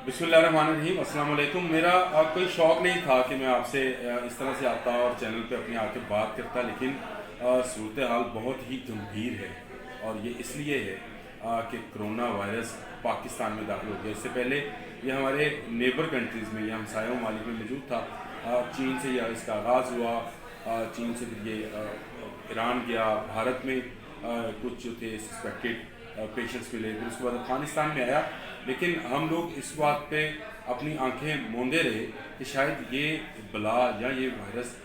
बिस्मिल्लाहिर्रहमानिर्रहीम। अस्सलाम वालेकुम। मेरा कोई शौक़ नहीं था कि मैं आपसे इस तरह से आता और चैनल पे अपनी आके बात करता, लेकिन सूरत हाल बहुत ही गंभीर है और ये इसलिए है कि कोरोना वायरस पाकिस्तान में दाखिल हो गया। इससे पहले ये हमारे नेबर कंट्रीज़ में या हमसाया ममालिक में मौजूद था। चीन से यह इसका आगाज़ हुआ, चीन से फिर ये ईरान गया, भारत में कुछ जो थे सस्पेक्टेड पेशेंट्स मिले, फिर उसके बाद अफगानिस्तान में आया। लेकिन हम लोग इस बात पे अपनी आंखें मूंदे रहे कि शायद ये बला या ये वायरस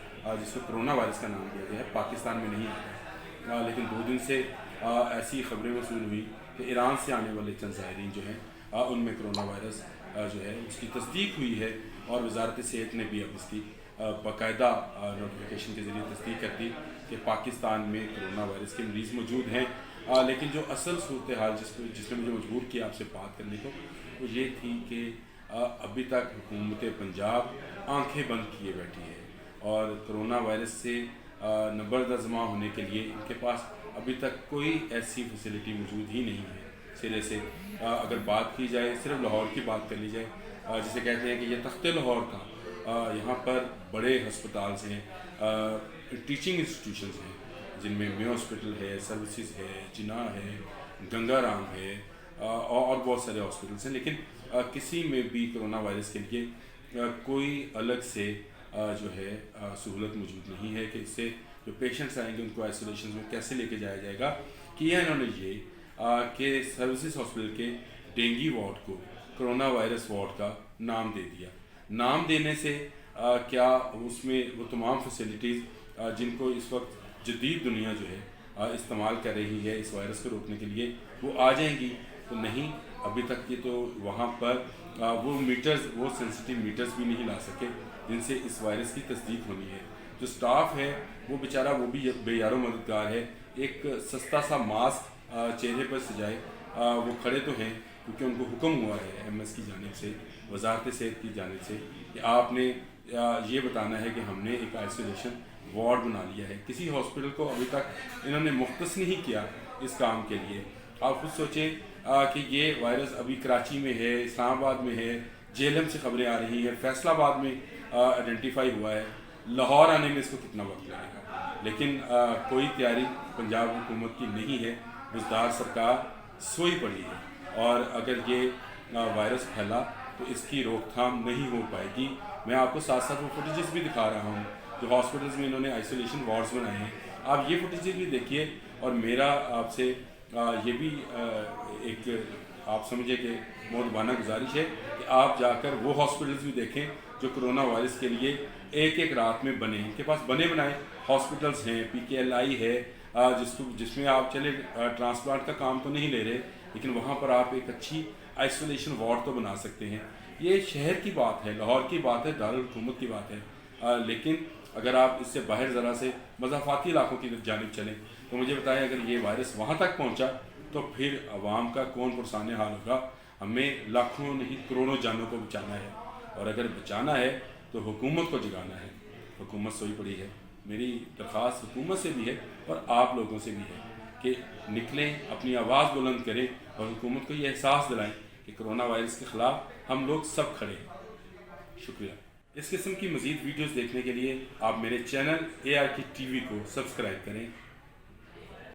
जिसको कोरोना वायरस का नाम दिया गया है पाकिस्तान में नहीं आता। लेकिन 2 दिन से ऐसी खबरें वसूल हुई कि ईरान से आने वाले चंद ज़ायरीन जो हैं उनमें कोरोना वायरस जो है उसकी तस्दीक हुई है और वजारत सेहत ने भी अब इसकी बाकायदा नोटिफिकेशन के ज़रिए तस्दीक कर दी कि पाकिस्तान में कोरोना वायरस के मरीज़ मौजूद हैं। लेकिन जो असल सूरत हाल जिसने मुझे मजबूर किया आपसे बात करने को, वो ये थी कि अभी तक हुकूमत पंजाब आंखें बंद किए बैठी है और कोरोना वायरस से नबरदज़मा होने के लिए इनके पास अभी तक कोई ऐसी फैसिलिटी मौजूद ही नहीं है सिरे से। अगर बात की जाए, सिर्फ लाहौर की बात कर ली जाए, जिसे कहते हैं कि ये तख्ते लाहौर का, यहाँ पर बड़े हस्पताल्स हैं, टीचिंग इंस्टीट्यूशंस हैं जिनमें मे हॉस्पिटल है, सर्विसेज है, जिना है, गंगाराम है और बहुत सारे हॉस्पिटल्स हैं। लेकिन किसी में भी कोरोना वायरस के लिए कोई अलग से जो है सहूलत मौजूद नहीं है कि इससे जो पेशेंट्स आएंगे उनको आइसोलेशन में कैसे लेके जाया जाएगा। किया इन्होंने ये कि सर्विसेज हॉस्पिटल के डेंगू वार्ड को कोरोना वायरस वार्ड का नाम दे दिया। नाम देने से क्या उसमें वो तमाम फैसिलिटीज़ जिनको इस वक्त जदीद दुनिया जो है इस्तेमाल कर रही है इस वायरस को रोकने के लिए, वो आ जाएंगी? तो नहीं, अभी तक ये तो वहाँ पर वो मीटर्स, वो सेंसिटिव मीटर्स भी नहीं ला सके जिनसे इस वायरस की तस्दीक होनी है। जो स्टाफ है वो बेचारा, वो भी बेयारो मददगार है। एक सस्ता सा मास्क चेहरे पर सजाए, वो खड़े तो हैं क्योंकि उनको हुक्म हुआ है MS की जानिब से, वजारत सेहत की जानिब से, कि आपने ये बताना है कि हमने एक आइसोलेशन वार्ड बना लिया है। किसी हॉस्पिटल को अभी तक इन्होंने मुख्तस नहीं किया इस काम के लिए। आप खुद सोचें कि ये वायरस अभी कराची में है, इस्लामाबाद में है, JLM से खबरें आ रही हैं, फैसलाबाद में आइडेंटिफाई हुआ है, लाहौर आने में इसको कितना वक्त लगेगा। लेकिन कोई तैयारी पंजाब हुकूमत की नहीं है। बुज़दार सरकार सोई पड़ी है और अगर ये वायरस फैला तो इसकी रोकथाम नहीं हो पाएगी। मैं आपको साथ साथ वो फुटेजेस भी दिखा रहा हूँ जो हॉस्पिटल्स में इन्होंने आइसोलेशन वार्ड्स बनाए हैं। आप ये फुटेजेस भी देखिए और मेरा आपसे ये भी एक आप समझे कि मोहरबाना गुजारिश है कि आप जाकर वो हॉस्पिटल्स भी देखें जो कोरोना वायरस के लिए एक एक रात में बने। इनके पास बने बनाए हॉस्पिटल्स हैं, PKLI है, जिसमें आप चले ट्रांसप्लांट का काम तो नहीं ले रहे, लेकिन वहाँ पर आप एक अच्छी आइसोलेशन वार्ड तो बना सकते हैं। ये शहर की बात है, लाहौर की बात है, दारुल हुकूमत की बात है। लेकिन अगर आप इससे बाहर ज़रा से मज़ाफ़ाती इलाकों की जानिब चलें तो मुझे बताएं, अगर ये वायरस वहाँ तक पहुँचा तो फिर आवाम का कौन पुरसान हाल होगा। हमें लाखों नहीं करोड़ों जानों को बचाना है और अगर बचाना है तो हुकूमत को जगाना है। हुकूमत सोई पड़ी है। मेरी दरख्वास्त हुकूमत से भी है और आप लोगों से भी है कि निकलें, अपनी आवाज़ बुलंद करें और हुकूमत को ये एहसास दिलाएं कि कोरोना वायरस के ख़िलाफ़ हम लोग सब खड़े हैं। शुक्रिया। इस किस्म की मज़ीद वीडियोज़ देखने के लिए आप मेरे चैनल ARK TV को सब्सक्राइब करें।